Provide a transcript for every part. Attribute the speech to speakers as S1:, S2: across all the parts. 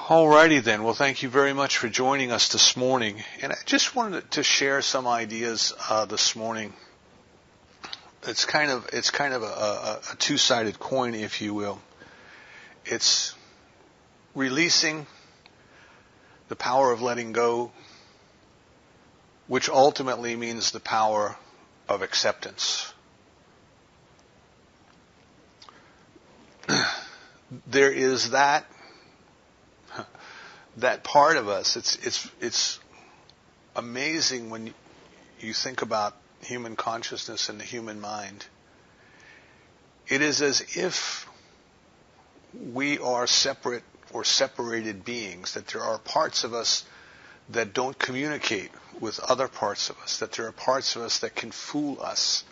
S1: Alrighty then. Well, thank you very much for joining us this morning. And I just wanted to share some ideas this morning. It's kind of a two-sided coin, if you will. It's releasing the power of letting go, which ultimately means the power of acceptance. There is that part of us. It's amazing when you think about human consciousness and the human mind. It is as if we are separate or separated beings, that there are parts of us that don't communicate with other parts of us, that there are parts of us that can fool us.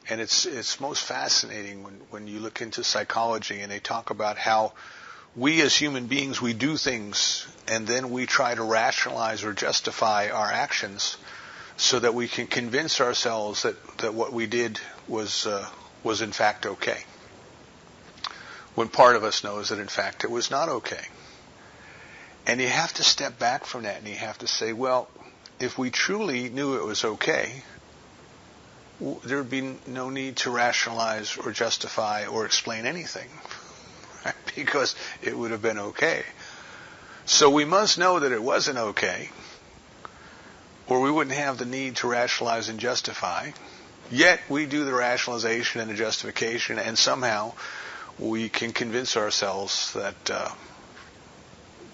S1: And it's most fascinating when you look into psychology and they talk about how we as human beings, we do things and then we try to rationalize or justify our actions so that we can convince ourselves that what we did was in fact okay, when part of us knows that in fact it was not okay. And you have to step back from that and you have to say, well, if we truly knew it was okay, there would be no need to rationalize or justify or explain anything, right? Because it would have been okay. So we must know that it wasn't okay, or we wouldn't have the need to rationalize and justify. Yet we do the rationalization and the justification, and somehow we can convince ourselves that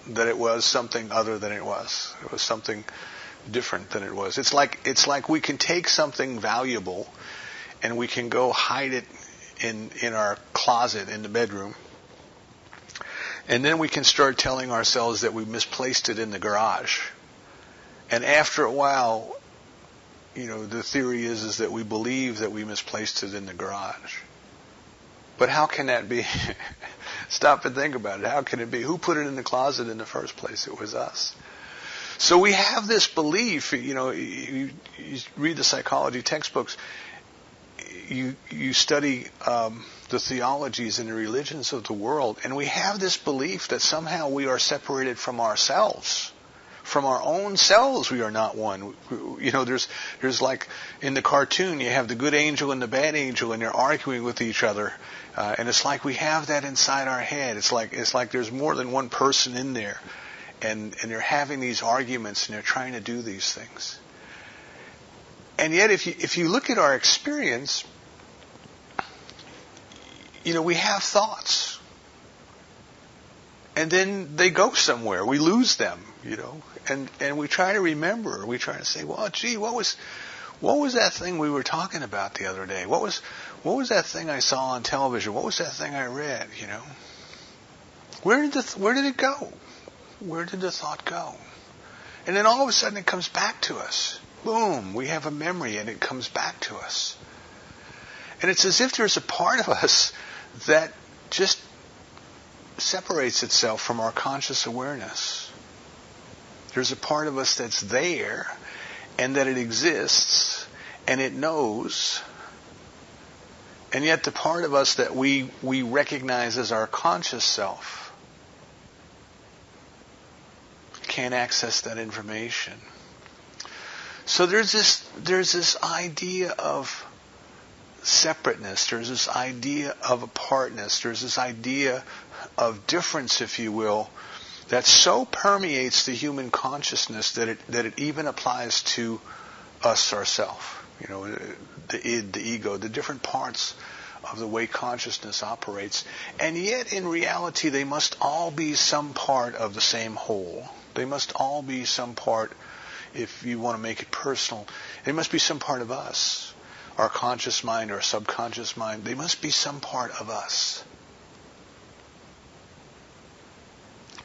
S1: it was something other than it was. It was something different than it was. It's like we can take something valuable and we can go hide it in our closet in the bedroom, and then we can start telling ourselves that we misplaced it in the garage. And after a while, the theory is that we believe that we misplaced it in the garage. But how can that be? Stop and think about it. How can it be? Who put it in the closet in the first place? It was us. So we have this belief, you read the psychology textbooks, you study the theologies and the religions of the world, and we have this belief that somehow we are separated from ourselves. From our own selves, we are not one. There's like in the cartoon, you have the good angel and the bad angel, and they're arguing with each other, and it's like we have that inside our head. It's like there's more than one person in there. And they're having these arguments and they're trying to do these things. And yet if you look at our experience, we have thoughts. And then they go somewhere. We lose them, And we try to remember. We try to say, well, gee, what was that thing we were talking about the other day? What was that thing I saw on television? What was that thing I read, Where did it go? Where did the thought go? And then all of a sudden it comes back to us. Boom, we have a memory and it comes back to us. And it's as if there's a part of us that just separates itself from our conscious awareness. There's a part of us that's there and that it exists and it knows. And yet the part of us that we recognize as our conscious self can't access that information. So there's this idea of separateness. There's this idea of apartness. There's this idea of difference, if you will, that so permeates the human consciousness that it even applies to us ourselves. The id, the ego, the different parts of the way consciousness operates. And yet, in reality, they must all be some part of the same whole. They must all be some part, if you want to make it personal, they must be some part of us. Our conscious mind, our subconscious mind, they must be some part of us.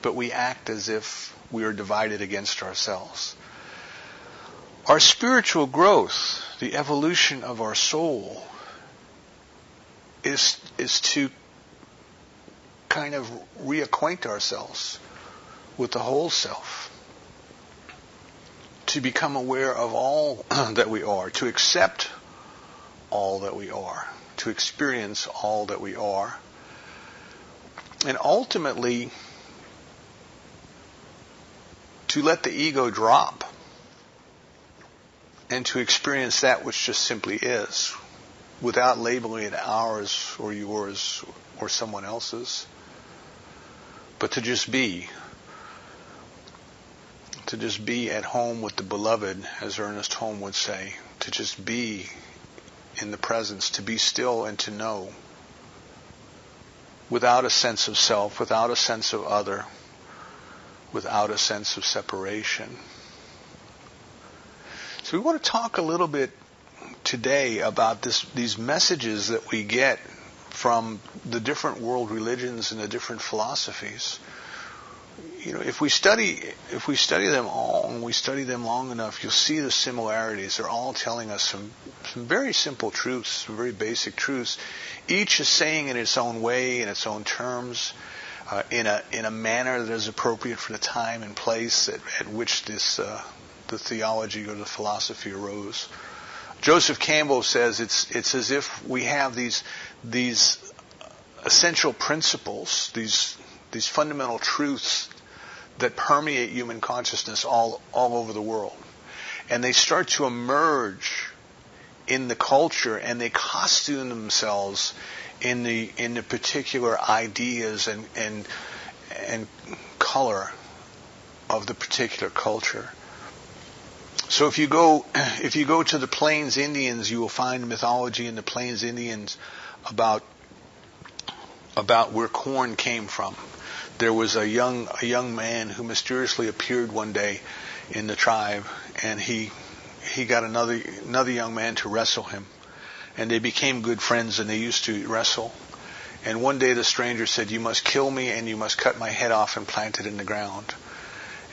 S1: But we act as if we are divided against ourselves. Our spiritual growth, the evolution of our soul, is to kind of reacquaint ourselves with the whole self, to become aware of all that we are, to accept all that we are, to experience all that we are. And ultimately, to let the ego drop and to experience that which just simply is, without labeling it ours or yours or someone else's, but to just be. To just be at home with the beloved, as Ernest Holmes would say, to just be in the presence, to be still and to know, without a sense of self, without a sense of other, without a sense of separation. So we want to talk a little bit today about these messages that we get from the different world religions and the different philosophies. You know, if we study them all and we study them long enough, you'll see the similarities. They're all telling us some very simple truths, some very basic truths. Each is saying in its own way, in its own terms, in a manner that is appropriate for the time and place at which the theology or the philosophy arose. Joseph Campbell says it's as if we have these essential principles, these fundamental truths that permeate human consciousness all over the world. And they start to emerge in the culture, and they costume themselves in the particular ideas and color of the particular culture. So if you go to the Plains Indians, you will find mythology in the Plains Indians about where corn came from. There was a young man who mysteriously appeared one day in the tribe, and he got another young man to wrestle him, and they became good friends, and they used to wrestle. And one day the stranger said, "You must kill me, and you must cut my head off and plant it in the ground."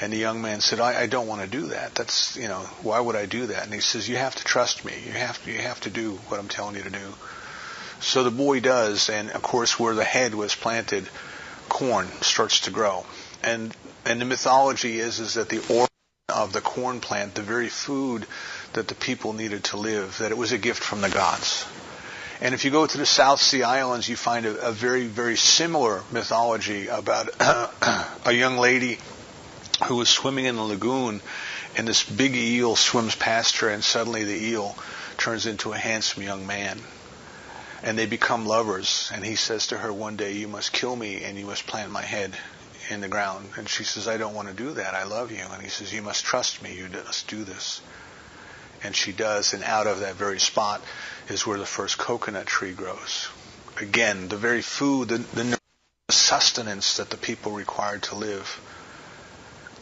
S1: And the young man said, I don't want to do that. That's, why would I do that? And he says, "You have to trust me. You have to do what I'm telling you to do." So the boy does, and of course where the head was planted, corn starts to grow. And the mythology is that the origin of the corn plant, the very food that the people needed to live, that it was a gift from the gods. And if you go to the South Sea Islands, you find a very, very similar mythology about a young lady who was swimming in the lagoon, and this big eel swims past her, and suddenly the eel turns into a handsome young man. And they become lovers, and he says to her one day, "You must kill me, and you must plant my head in the ground." And she says, "I don't want to do that. I love you." And he says, "You must trust me. You must do this." And she does, and out of that very spot is where the first coconut tree grows. Again, the very food, the sustenance that the people required to live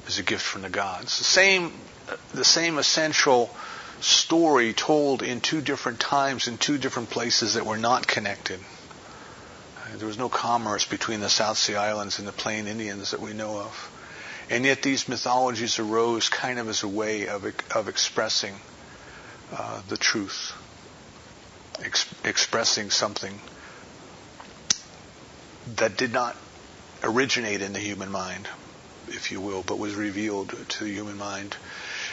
S1: is a gift from the gods. The same essential story told in two different times, in two different places that were not connected. There was no commerce between the South Sea Islands and the Plain Indians that we know of. And yet these mythologies arose kind of as a way of expressing the truth, expressing something that did not originate in the human mind, if you will, but was revealed to the human mind.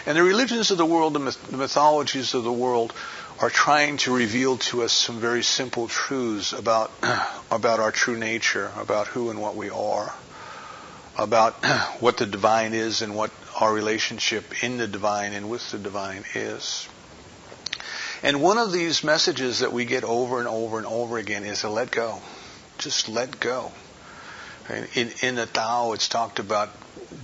S1: And the religions of the world, the mythologies of the world, are trying to reveal to us some very simple truths about our true nature, about who and what we are, about what the divine is and what our relationship in the divine and with the divine is. And one of these messages that we get over and over and over again is to let go. Just let go. In the Tao, it's talked about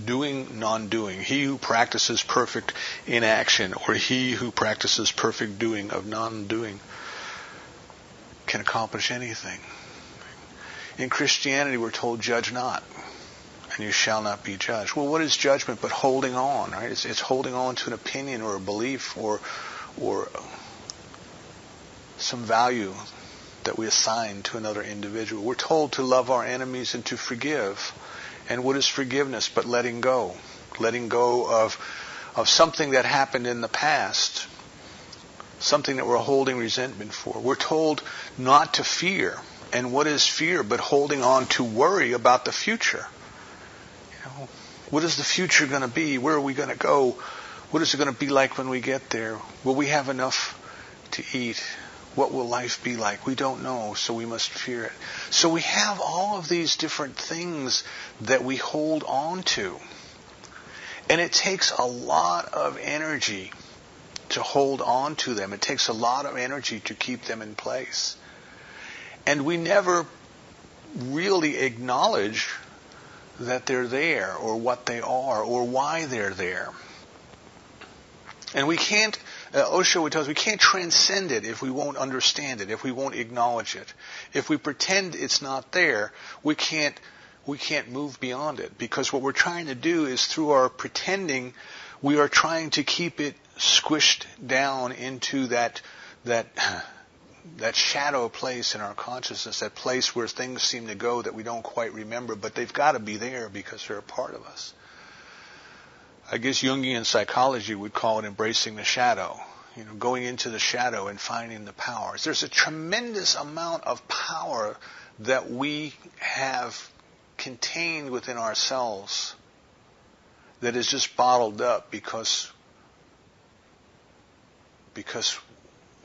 S1: doing, non-doing. He who practices perfect inaction, or he who practices perfect doing of non-doing, can accomplish anything. In Christianity, we're told, "Judge not, and you shall not be judged." Well, what is judgment but holding on, right? It's holding on to an opinion or a belief or some value that we assign to another individual. We're told to love our enemies and to forgive. And what is forgiveness but letting go? Letting go of something that happened in the past, something that we're holding resentment for. We're told not to fear. And what is fear but holding on to worry about the future? What is the future going to be? Where are we going to go? What is it going to be like when we get there? Will we have enough to eat? What will life be like? We don't know, so we must fear it. So we have all of these different things that we hold on to. And it takes a lot of energy to hold on to them. It takes a lot of energy to keep them in place. And we never really acknowledge that they're there, or what they are, or why they're there. And we can't, Osho would tell us, we can't transcend it if we won't understand it, if we won't acknowledge it. If we pretend it's not there, we can't move beyond it. Because what we're trying to do is, through our pretending, we are trying to keep it squished down into that shadow place in our consciousness, that place where things seem to go that we don't quite remember, but they've got to be there because they're a part of us. I guess Jungian psychology would call it embracing the shadow. Going into the shadow and finding the powers. There's a tremendous amount of power that we have contained within ourselves that is just bottled up because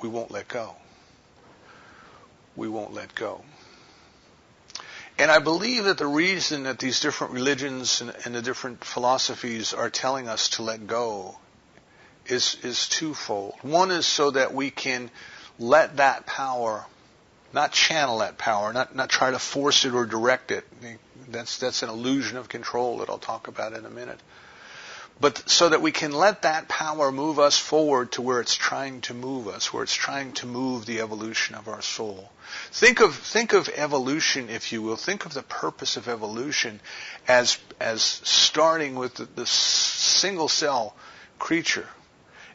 S1: we won't let go. We won't let go. And I believe that the reason that these different religions and the different philosophies are telling us to let go is twofold. One is so that we can let that power, not channel that power, not try to force it or direct it. That's an illusion of control that I'll talk about in a minute. But so that we can let that power move us forward to where it's trying to move us, where it's trying to move the evolution of our soul. Think of evolution, if you will. Think of the purpose of evolution as starting with the single cell creature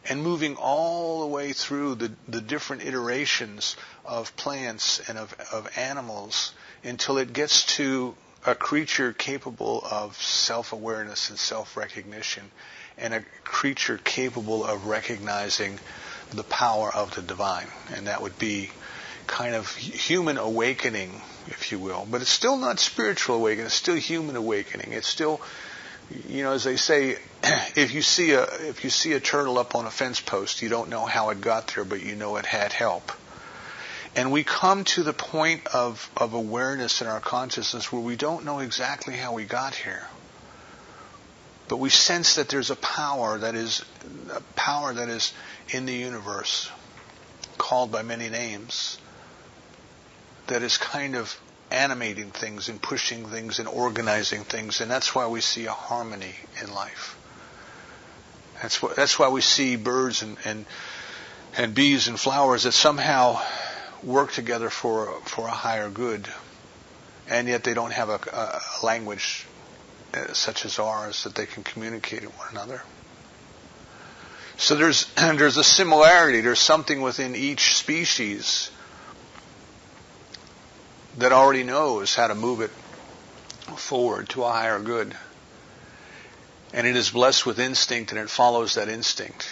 S1: and moving all the way through the different iterations of plants and of animals until it gets to a creature capable of self-awareness and self-recognition, and a creature capable of recognizing the power of the divine. And that would be kind of human awakening, if you will. But it's still not spiritual awakening. It's still human awakening. It's still, as they say, if you see a turtle up on a fence post, you don't know how it got there, but you know it had help. And we come to the point of awareness in our consciousness where we don't know exactly how we got here. But we sense that there's a power that is in the universe, called by many names, that is kind of animating things and pushing things and organizing things. And that's why we see a harmony in life. That's why we see birds and bees and flowers that somehow work together for a higher good, and yet they don't have a language such as ours that they can communicate with one another. So there's a similarity. There's something within each species that already knows how to move it forward to a higher good, and it is blessed with instinct, and it follows that instinct.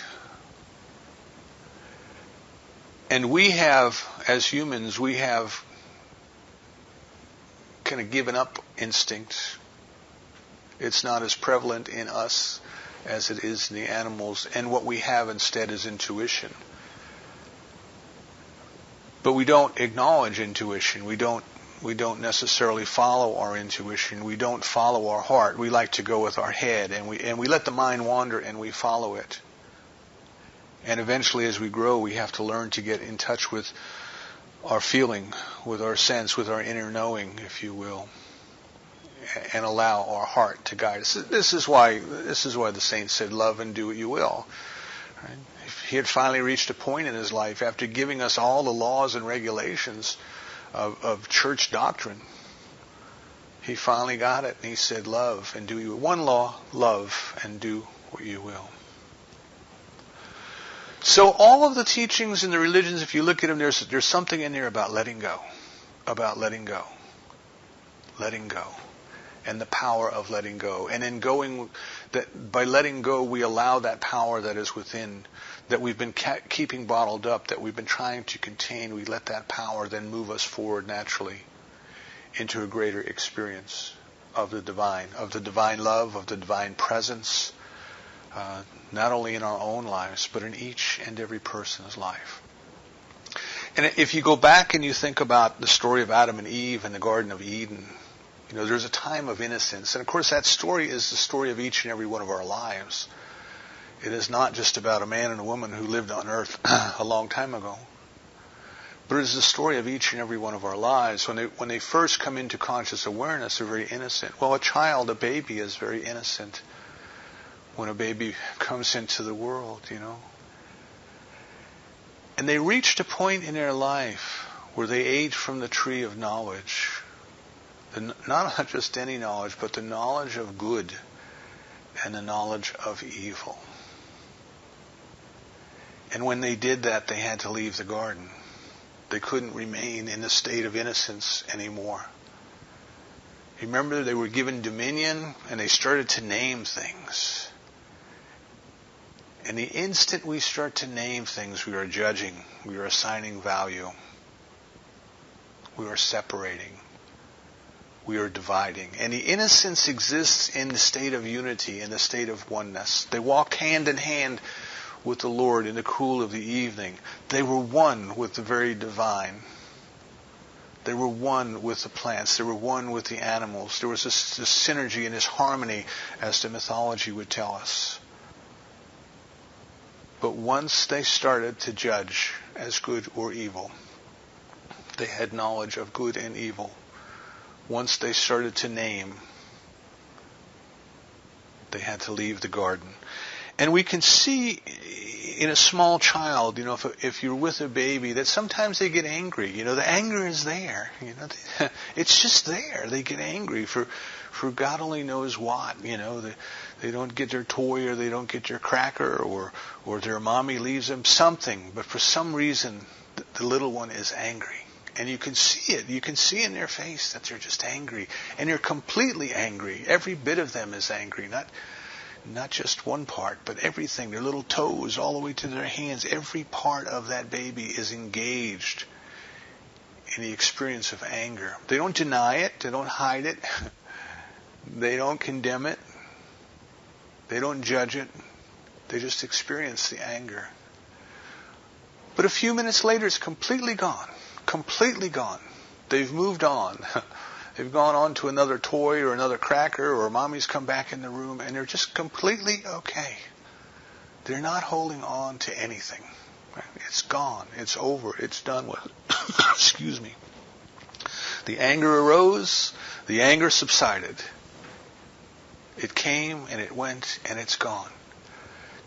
S1: And we have, as humans, we have kind of given up instinct. It's not as prevalent in us as it is in the animals. And what we have instead is intuition. But we don't acknowledge intuition. We don't necessarily follow our intuition. We don't follow our heart. We like to go with our head, and we let the mind wander, and we follow it. And eventually, as we grow, we have to learn to get in touch with our feeling, with our sense, with our inner knowing, if you will, and allow our heart to guide us. This is why the saints said, "Love and do what you will." Right? He had finally reached a point in his life, after giving us all the laws and regulations of church doctrine. He finally got it, and he said, "Love and do you will." One law: love and do what you will. So all of the teachings in the religions, if you look at them, there's something in there about letting go, letting go, and the power of letting go. And in going, that by letting go, we allow that power that is within, that we've been keeping bottled up, that we've been trying to contain. We let that power then move us forward naturally into a greater experience of the divine love, of the divine presence. Not only in our own lives, but in each and every person's life. And if you go back and you think about the story of Adam and Eve in the Garden of Eden, There's a time of innocence. And of course that story is the story of each and every one of our lives. It is not just about a man and a woman who lived on earth a long time ago. But it is the story of each and every one of our lives. When they first come into conscious awareness, they're very innocent. Well, a baby is very innocent when a baby comes into the world, And they reached a point in their life where they ate from the tree of knowledge. Not just any knowledge, but the knowledge of good and the knowledge of evil. And when they did that, they had to leave the garden. They couldn't remain in the state of innocence anymore. Remember, they were given dominion and they started to name things. And the instant we start to name things, we are judging, we are assigning value, we are separating, we are dividing. And the innocence exists in the state of unity, in the state of oneness. They walked hand in hand with the Lord in the cool of the evening. They were one with the very divine. They were one with the plants. They were one with the animals. There was this synergy and this harmony, as the mythology would tell us. But once they started to judge as good or evil, they had knowledge of good and evil. Once they started to name, they had to leave the garden. And we can see in a small child, if you're with a baby, that sometimes they get angry. The anger is there. It's just there. They get angry for God only knows what. They don't get their toy, or they don't get their cracker, or their mommy leaves them something. But for some reason, the little one is angry. And you can see it. You can see in their face that they're just angry. And they're completely angry. Every bit of them is angry. Not just one part, but everything. Their little toes all the way to their hands. Every part of that baby is engaged in the experience of anger. They don't deny it. They don't hide it. They don't condemn it. They don't judge it. They just experience the anger. But a few minutes later, it's completely gone. Completely gone. They've moved on. They've gone on to another toy or another cracker, or mommy's come back in the room, and they're just completely okay. They're not holding on to anything. It's gone. It's over. It's done with. Excuse me. The anger arose. The anger subsided. It came and it went and it's gone.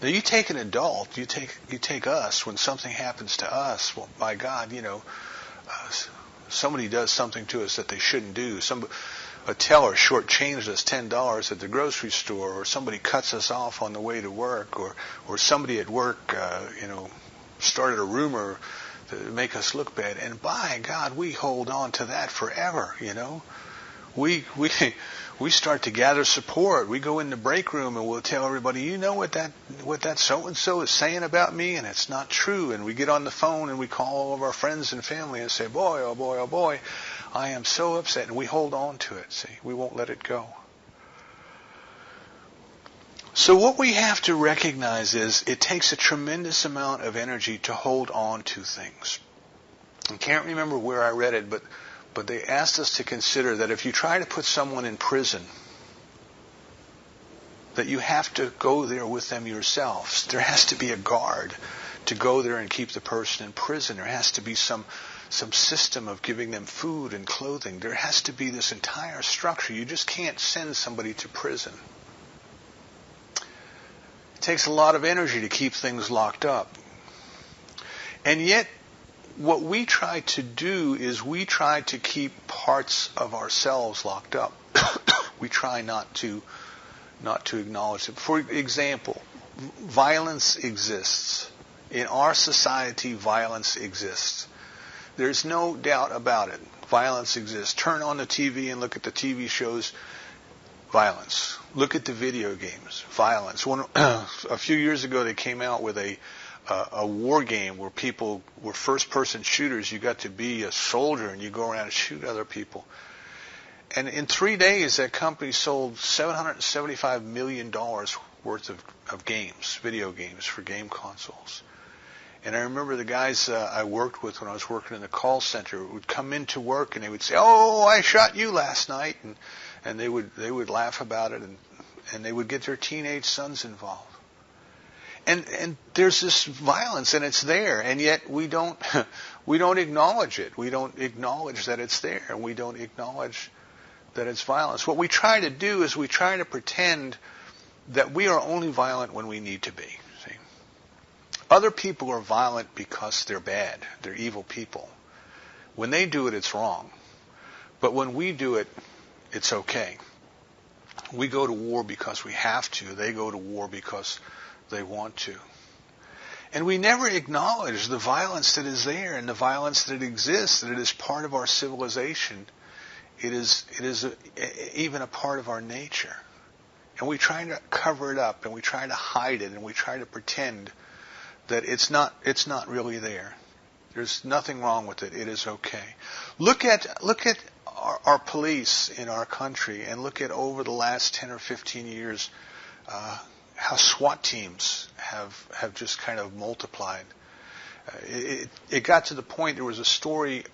S1: Now you take an adult, you take us, when something happens to us, well, by God, somebody does something to us that they shouldn't do. A teller shortchanged us $10 at the grocery store, or somebody cuts us off on the way to work, or somebody at work, started a rumor to make us look bad. And by God, we hold on to that forever, We start to gather support. We go in the break room and we'll tell everybody, what that so-and-so is saying about me, and it's not true. And we get on the phone and we call all of our friends and family and say, boy, oh boy, oh boy, I am so upset. And we hold on to it, see. We won't let it go. So what we have to recognize is it takes a tremendous amount of energy to hold on to things. I can't remember where I read it, but they asked us to consider that if you try to put someone in prison, that you have to go there with them yourselves. There has to be a guard to go there and keep the person in prison. There has to be some system of giving them food and clothing. There has to be this entire structure. You just can't send somebody to prison. It takes a lot of energy to keep things locked up. And yet, what we try to do is we try to keep parts of ourselves locked up. We try not to acknowledge it. For example, violence exists. In our society, violence exists. There's no doubt about it. Violence exists. Turn on the TV and look at the TV shows. Violence. Look at the video games. Violence. A few years ago, they came out with a war game where people were first-person shooters. You got to be a soldier and you go around and shoot other people. And in 3 days, that company sold $775 million worth of games, video games for game consoles. And I remember the guys I worked with when I was working in the call center would come into work and they would say, "Oh, I shot you last night," and they would laugh about it, and they would get their teenage sons involved. And there's this violence, and it's there, and yet we don't acknowledge it. We don't acknowledge that it's there, and we don't acknowledge that it's violence. What we try to do is we try to pretend that we are only violent when we need to be. See? Other people are violent because they're bad. They're evil people. When they do it, it's wrong. But when we do it, it's okay. We go to war because we have to. They go to war because they want to. And we never acknowledge the violence that is there and the violence that exists, that it is part of our civilization. It is even a part of our nature. And we try to cover it up, and we try to hide it, and we try to pretend that it's not really there. There's nothing wrong with it. It is okay. Look at our police in our country, and look at over the last 10 or 15 years how SWAT teams have just kind of multiplied. It got to the point, there was a story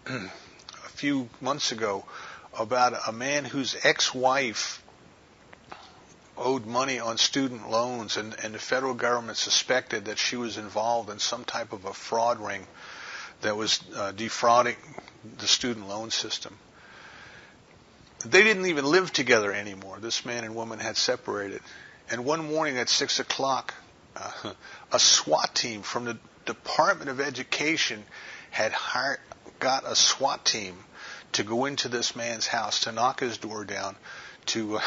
S1: a few months ago about a man whose ex-wife owed money on student loans, and the federal government suspected that she was involved in some type of a fraud ring that was defrauding the student loan system. They didn't even live together anymore. This man and woman had separated. And one morning at 6 o'clock, a SWAT team from the Department of Education had got a SWAT team to go into this man's house, to knock his door down, to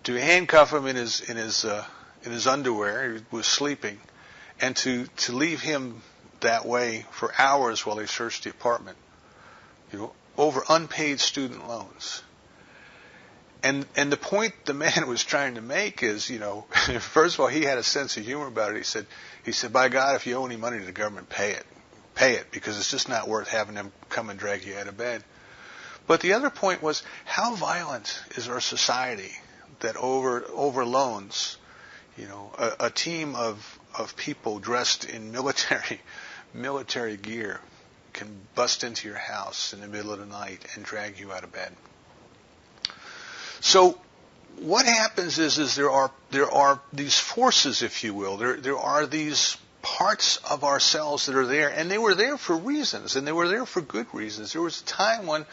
S1: handcuff him in his underwear. He was sleeping, and to leave him that way for hours while they searched the apartment, over unpaid student loans. And the point the man was trying to make is, first of all, he had a sense of humor about it. He said, by God, if you owe any money to the government, pay it, because it's just not worth having them come and drag you out of bed. But the other point was, how violent is our society that over loans, a team of people dressed in military gear can bust into your house in the middle of the night and drag you out of bed. So what happens is there are these forces, if you will. There are these parts of ourselves that are there, and they were there for reasons, and they were there for good reasons. There was a time when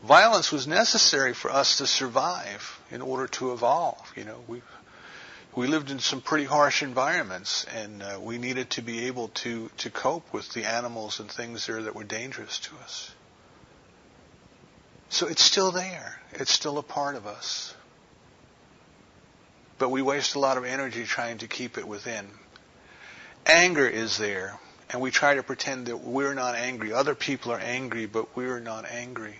S1: violence was necessary for us to survive in order to evolve. We lived in some pretty harsh environments, and we needed to be able to cope with the animals and things there that were dangerous to us. So it's still there. It's still a part of us. But we waste a lot of energy trying to keep it within. Anger is there, and we try to pretend that we're not angry. Other people are angry, but we're not angry.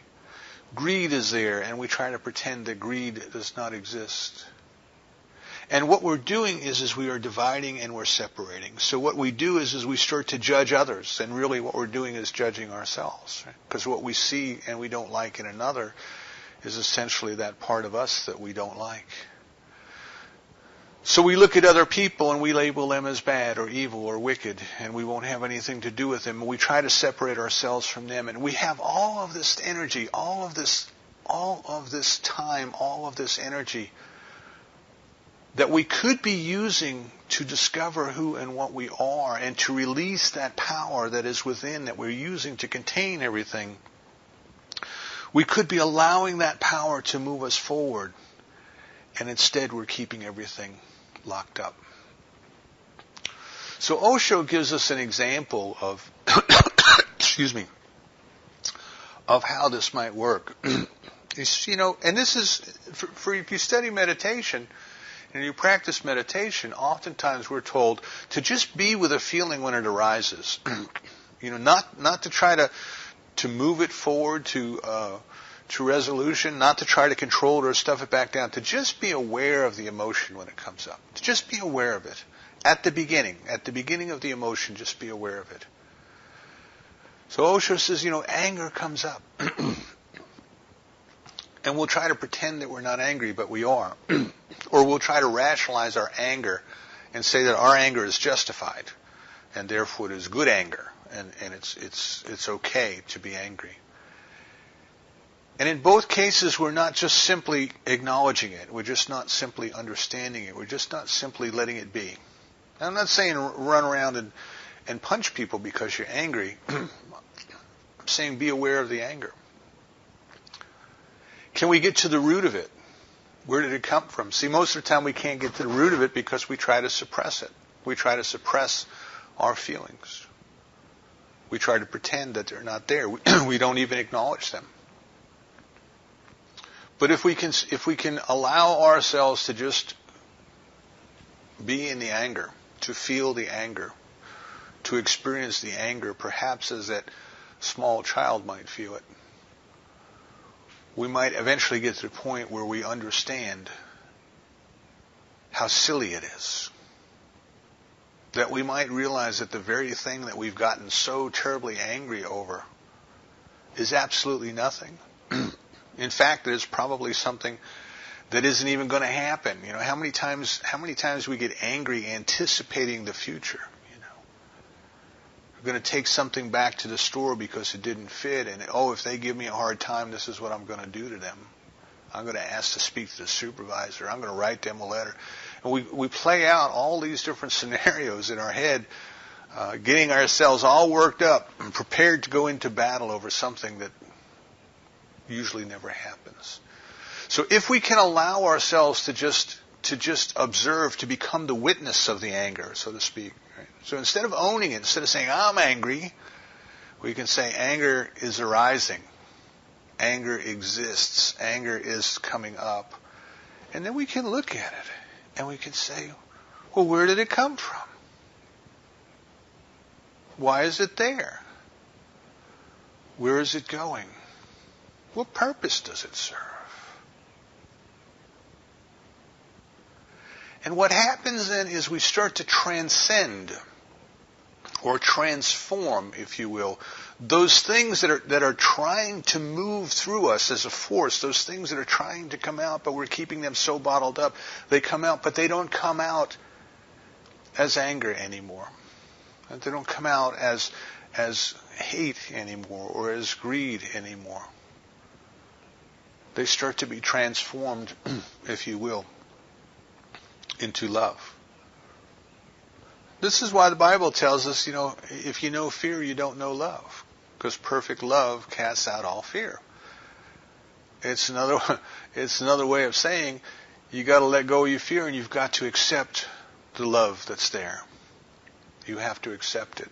S1: Greed is there, and we try to pretend that greed does not exist. And what we're doing is we are dividing and we're separating. So what we do is we start to judge others, and really what we're doing is judging ourselves. Because what we see and we don't like in another is essentially that part of us that we don't like. So we look at other people and we label them as bad or evil or wicked, and we won't have anything to do with them. And we try to separate ourselves from them. And we have all of this energy, all of this time, all of this energy that we could be using to discover who and what we are, and to release that power that is within, that we're using to contain everything. We could be allowing that power to move us forward, and instead we're keeping everything locked up. So Osho gives us an example of of how this might work. And this is for if you study meditation and you practice meditation, oftentimes we're told to just be with a feeling when it arises. Not to try to move it forward to resolution, not to try to control it or stuff it back down, to just be aware of the emotion when it comes up. To just be aware of it. At the beginning of the emotion, just be aware of it. So Osho says, anger comes up. And we'll try to pretend that we're not angry, but we are. Or we'll try to rationalize our anger and say that our anger is justified. and therefore it is good anger, and it's okay to be angry. And in both cases, we're not just simply acknowledging it. We're just not simply understanding it. We're just not simply letting it be. I'm not saying run around and punch people because you're angry. I'm saying be aware of the anger. Can we get to the root of it? Where did it come from? See, most of the time we can't get to the root of it because we try to suppress it. We try to suppress our feelings. We try to pretend that they're not there. We don't even acknowledge them. But if we can allow ourselves to just be in the anger, to feel the anger, to experience the anger, perhaps as that small child might feel it, we might eventually get to the point where we understand how silly it is. That we might realize that the very thing that we've gotten so terribly angry over is absolutely nothing. In fact, it is probably something that isn't even going to happen. You know, how many times we get angry anticipating the future? You know, we're going to take something back to the store because it didn't fit, and if they give me a hard time, this is what I'm going to do to them. I'm going to ask to speak to the supervisor. I'm going to write them a letter. And we play out all these different scenarios in our head, getting ourselves all worked up and prepared to go into battle over something that usually never happens. So if we can allow ourselves to just observe, to become the witness of the anger, so to speak. Right? So instead of owning it, instead of saying, I'm angry, we can say anger is arising. Anger exists. Anger is coming up. And then we can look at it and we can say, well, where did it come from? Why is it there? Where is it going? What purpose does it serve? And what happens then is we start to transcend or transform, if you will, those things that are trying to move through us as a force, those things that are trying to come out, but we're keeping them so bottled up. They come out, but they don't come out as anger anymore. They don't come out as hate anymore or as greed anymore. They start to be transformed, if you will, into love. This is why the Bible tells us, if you know fear, you don't know love. Because perfect love casts out all fear. It's another way of saying you got to let go of your fear and you've got to accept the love that's there. You have to accept it.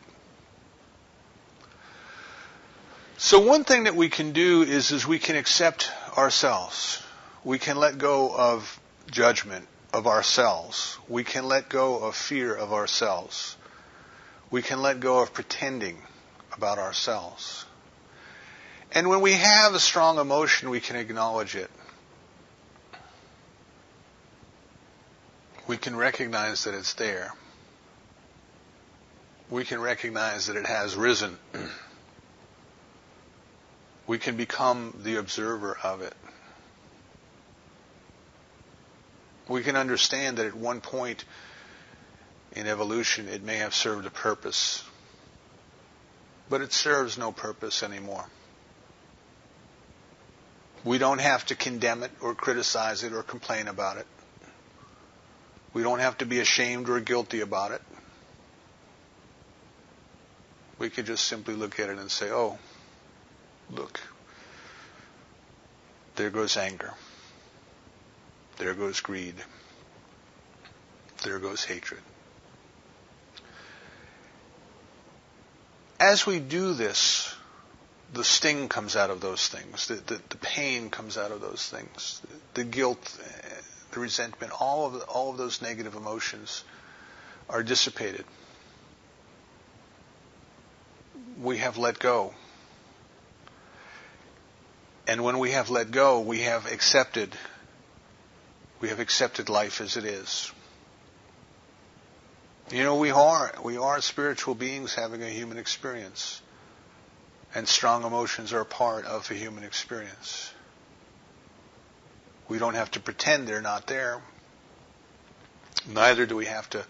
S1: So one thing that we can do is we can accept ourselves. We can let go of judgment of ourselves. We can let go of fear of ourselves. We can let go of pretending about ourselves. And when we have a strong emotion, we can acknowledge it. We can recognize that it's there. We can recognize that it has risen. We can become the observer of it. We can understand that at one point in evolution it may have served a purpose, but it serves no purpose anymore. We don't have to condemn it or criticize it or complain about it. We don't have to be ashamed or guilty about it. We can just simply look at it and say, oh, look, there goes anger. There goes greed. There goes hatred. As we do this, the sting comes out of those things. The pain comes out of those things. The guilt, the resentment, all of those negative emotions are dissipated. We have let go. And when we have let go, we have accepted life as it is. We are spiritual beings having a human experience. And strong emotions are a part of the human experience. We don't have to pretend they're not there. Neither do we have to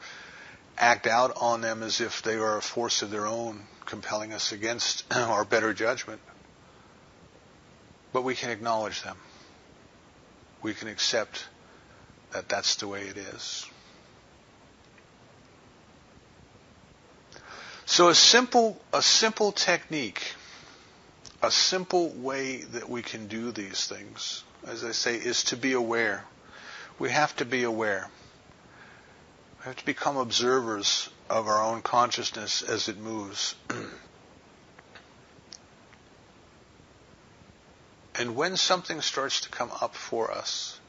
S1: act out on them as if they are a force of their own, compelling us against our better judgment. But we can acknowledge them. We can accept that that's the way it is. So a simple technique, a simple way that we can do these things, as I say, is to be aware. We have to be aware. We have to become observers of our own consciousness as it moves. And when something starts to come up for us,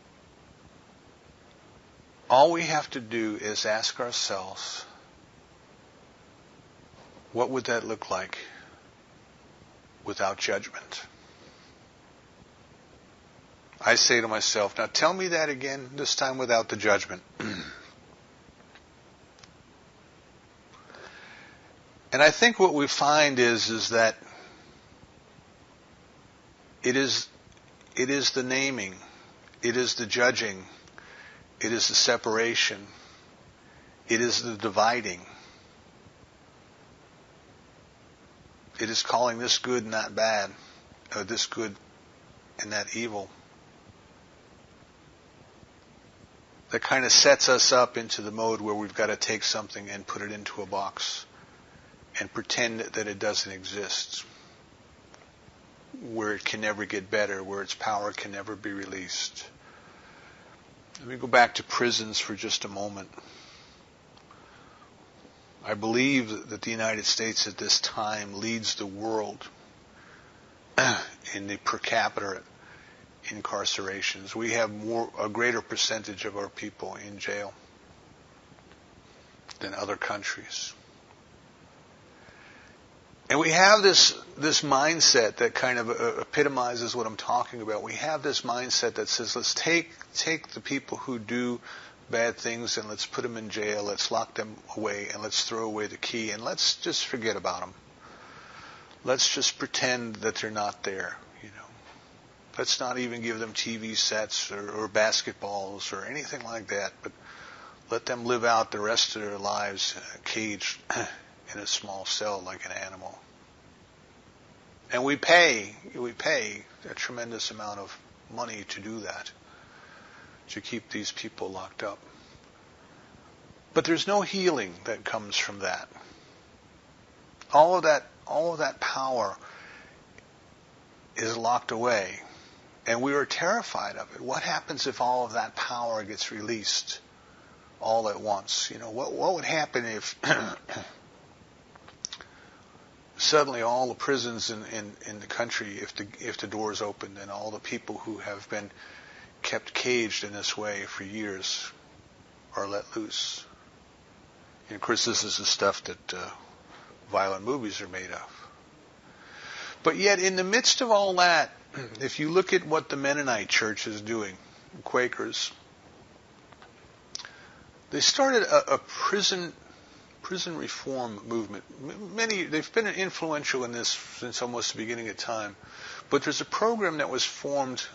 S1: all we have to do is ask ourselves, what would that look like without judgment? I say to myself, now tell me that again, this time without the judgment. And I think what we find is that it is the naming, it is the judging, it is the separation, it is the dividing. It is calling this good and that bad, or this good and that evil, that kind of sets us up into the mode where we've got to take something and put it into a box and pretend that it doesn't exist, where it can never get better, where its power can never be released. Let me go back to prisons for just a moment. I believe that the United States at this time leads the world in the per capita incarcerations. We have a greater percentage of our people in jail than other countries. And we have this mindset that kind of epitomizes what I'm talking about. We have this mindset that says, let's take the people who do bad things and let's put them in jail, let's lock them away, and let's throw away the key, and let's just forget about them. Let's just pretend that they're not there, you know. Let's not even give them TV sets or basketballs or anything like that, but let them live out the rest of their lives caged in a small cell like an animal. And we pay a tremendous amount of money to do that, to keep these people locked up. But there's no healing that comes from that. All of that power is locked away, and we are terrified of it. What happens if all of that power gets released all at once? You know, what would happen if suddenly all the prisons in the country, if the doors opened and all the people who have been kept caged in this way for years are let loose? And of course, this is the stuff that violent movies are made of. But yet, in the midst of all that, if you look at what the Mennonite Church is doing, Quakers, they started a prison reform movement. They've been influential in this since almost the beginning of time. But there's a program that was formed,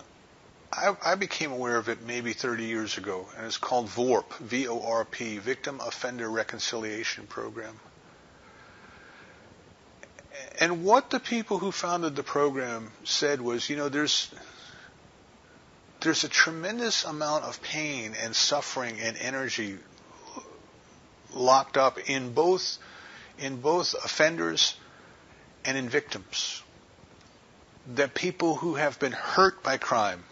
S1: I became aware of it maybe 30 years ago, and it's called VORP, V-O-R-P, Victim Offender Reconciliation Program. And what the people who founded the program said was, you know, there's a tremendous amount of pain and suffering and energy locked up in both offenders and in victims. That people who have been hurt by crime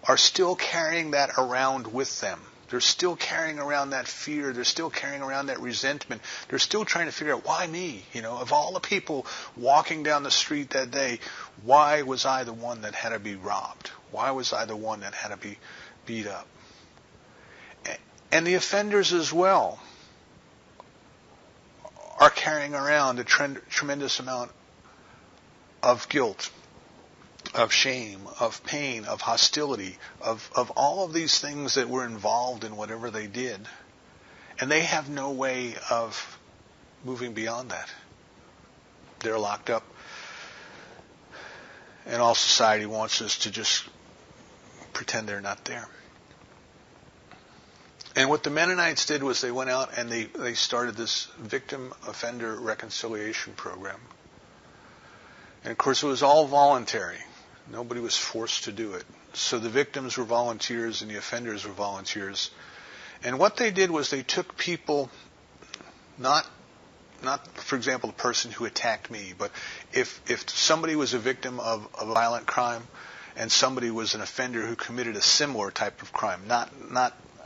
S1: are still carrying that around with them. They're still carrying around that fear. They're still carrying around that resentment. They're still trying to figure out, why me? You know, of all the people walking down the street that day, why was I the one that had to be robbed? Why was I the one that had to be beat up? And the offenders as well are carrying around a tremendous amount of guilt, of shame, of pain, of hostility, of all of these things that were involved in whatever they did. And they have no way of moving beyond that. They're locked up. And all society wants us to just pretend they're not there. And what the Mennonites did was they went out and they started this victim offender reconciliation program. And of course it was all voluntary. Nobody was forced to do it. So the victims were volunteers and the offenders were volunteers. And what they did was they took people, not for example the person who attacked me, but if somebody was a victim of a violent crime and somebody was an offender who committed a similar type of crime, not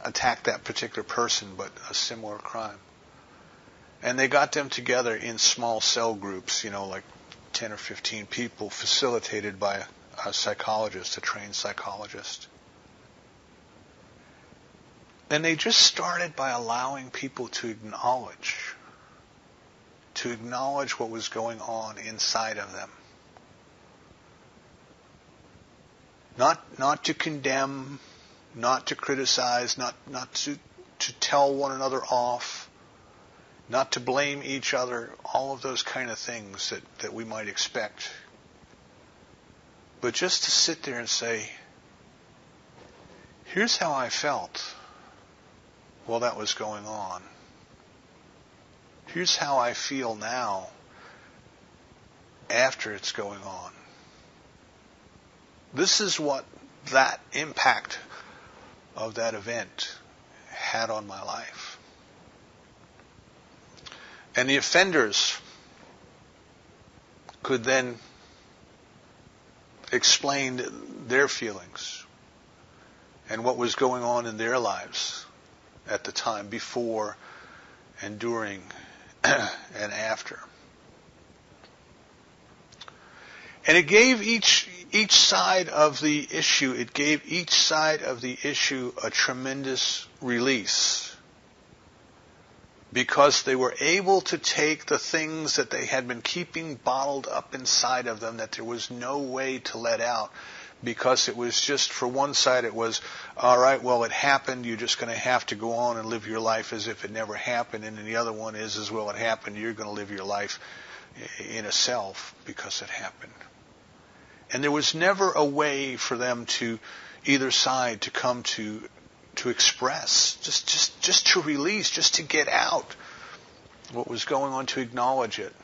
S1: attack that particular person, but a similar crime. And they got them together in small cell groups, like 10 or 15 people, facilitated by a psychologist, a trained psychologist. And they just started by allowing people to acknowledge what was going on inside of them. Not to condemn, not to criticize, not to tell one another off, not to blame each other, all of those kind of things that we might expect. But just to sit there and say, here's how I felt while that was going on. Here's how I feel now after it's going on. This is what that impact of that event had on my life. And the offenders could then explain their feelings and what was going on in their lives at the time, before and during and after. And it gave each side of the issue, a tremendous release, because they were able to take the things that they had been keeping bottled up inside of them, that there was no way to let out, because it was just, for one side it was, all right, well, it happened, you're just going to have to go on and live your life as if it never happened. And then the other one is, well, it happened, you're going to live your life in a self because it happened. And there was never a way for them to, either side, to come to express, just to release, just to get out what was going on, to acknowledge it.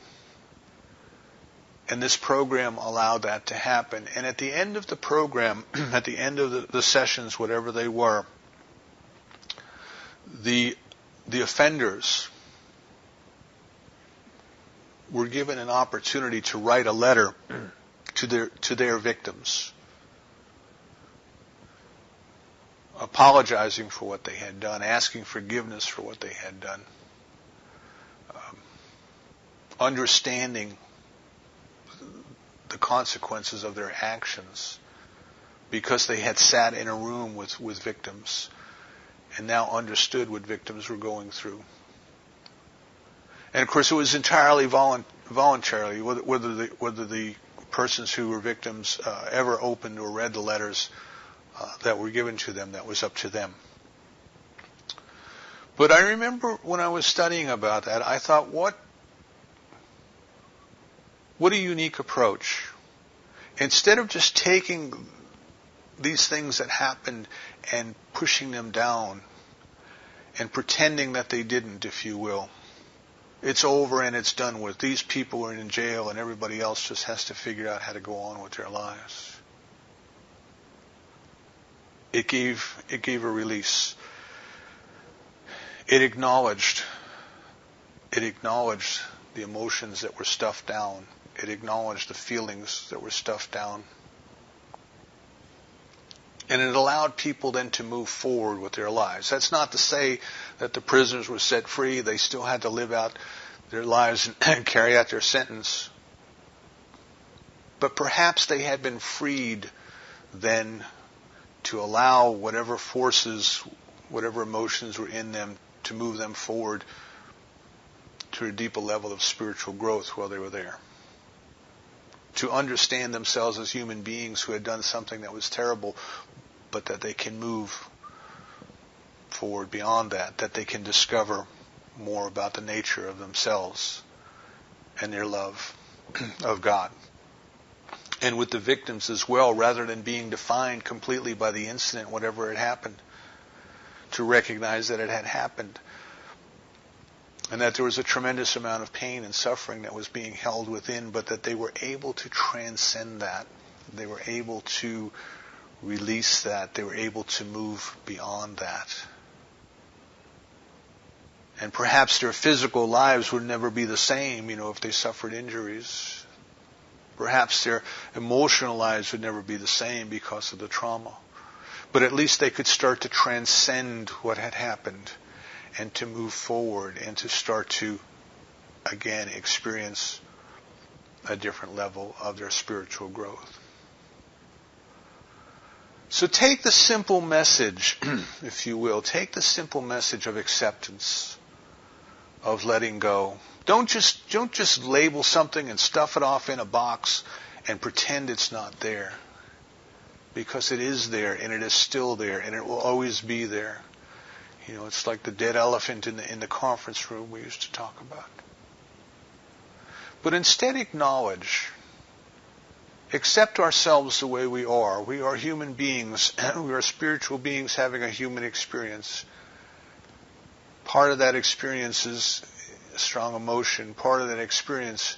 S1: And this program allowed that to happen. And at the end of the program, at the end of the sessions, whatever they were, the offenders were given an opportunity to write a letter to their victims, apologizing for what they had done, asking forgiveness for what they had done, understanding the consequences of their actions, because they had sat in a room with victims and now understood what victims were going through. And of course it was entirely voluntarily, whether the persons who were victims ever opened or read the letters that were given to them. That was up to them. But I remember when I was studying about that, I thought, what a unique approach. Instead of just taking these things that happened and pushing them down and pretending that they didn't, if you will. It's over and it's done with. These people are in jail and everybody else just has to figure out how to go on with their lives. It gave a release. It acknowledged the emotions that were stuffed down. It acknowledged the feelings that were stuffed down. And it allowed people then to move forward with their lives. That's not to say that the prisoners were set free. They still had to live out their lives and carry out their sentence. But perhaps they had been freed then to allow whatever forces, whatever emotions were in them, to move them forward to a deeper level of spiritual growth while they were there. To understand themselves as human beings who had done something that was terrible, but that they can move forward beyond that they can discover more about the nature of themselves and their love of God. And with the victims as well, rather than being defined completely by the incident, whatever had happened, to recognize that it had happened, and that there was a tremendous amount of pain and suffering that was being held within, but that they were able to transcend that. They were able to release that. They were able to move beyond that. And perhaps their physical lives would never be the same, if they suffered injuries. Perhaps their emotional lives would never be the same because of the trauma. But at least they could start to transcend what had happened and to move forward and to start to, again, experience a different level of their spiritual growth. So take the simple message, if you will, take the simple message of acceptance, of letting go. Don't just label something and stuff it off in a box and pretend it's not there. Because it is there, and it is still there, and it will always be there. It's like the dead elephant in the conference room we used to talk about. But instead acknowledge, accept ourselves the way we are. We are human beings. We are spiritual beings having a human experience. Part of that experience is strong emotion. Part of that experience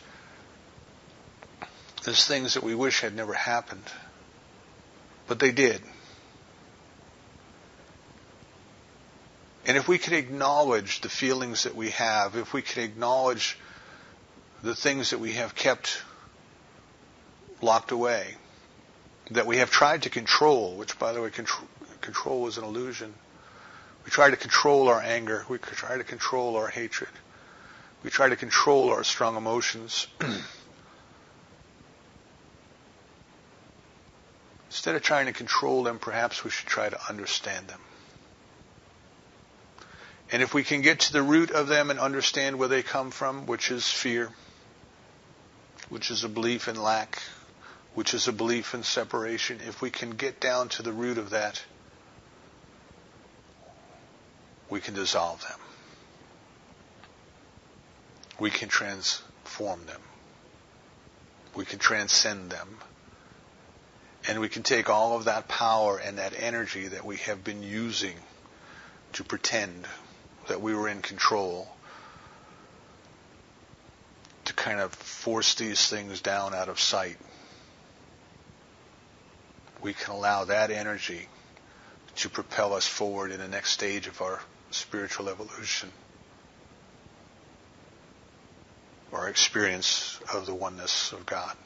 S1: is things that we wish had never happened. But they did. And if we could acknowledge the feelings that we have, if we could acknowledge the things that we have kept locked away, that we have tried to control, which, by the way, control is an illusion. We try to control our anger. We try to control our hatred. We try to control our strong emotions. Instead of trying to control them, perhaps we should try to understand them. And if we can get to the root of them and understand where they come from, which is fear, which is a belief in lack, which is a belief in separation, if we can get down to the root of that, we can dissolve them. We can transform them. We can transcend them. And we can take all of that power and that energy that we have been using to pretend that we were in control, to kind of force these things down out of sight. We can allow that energy to propel us forward in the next stage of our spiritual evolution, our experience of the oneness of God.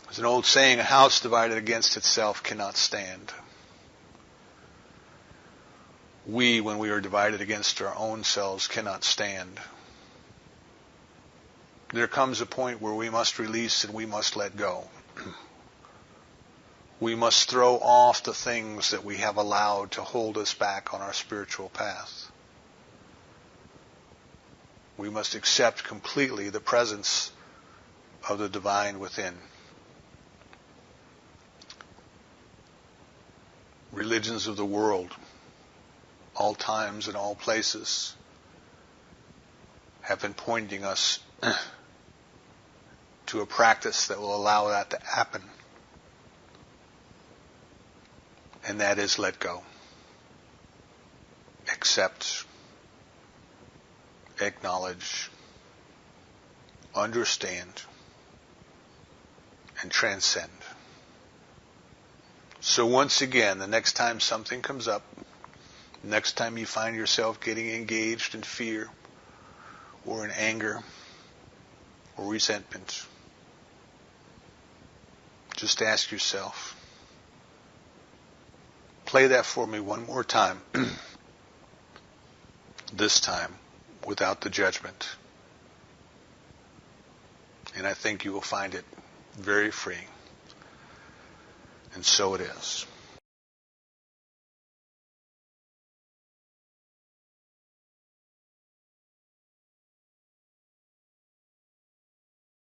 S1: There's an old saying, a house divided against itself cannot stand. We, when we are divided against our own selves, cannot stand. There comes a point where we must release and we must let go. We must throw off the things that we have allowed to hold us back on our spiritual path. We must accept completely the presence of the divine within. Religions of the world, all times and all places, have been pointing us to a practice that will allow that to happen. And that is let go. Accept, acknowledge, understand, and transcend. So once again, the next time something comes up, next time you find yourself getting engaged in fear or in anger or resentment, just ask yourself, play that for me one more time, this time without the judgment. And I think you will find it very freeing. And so it is.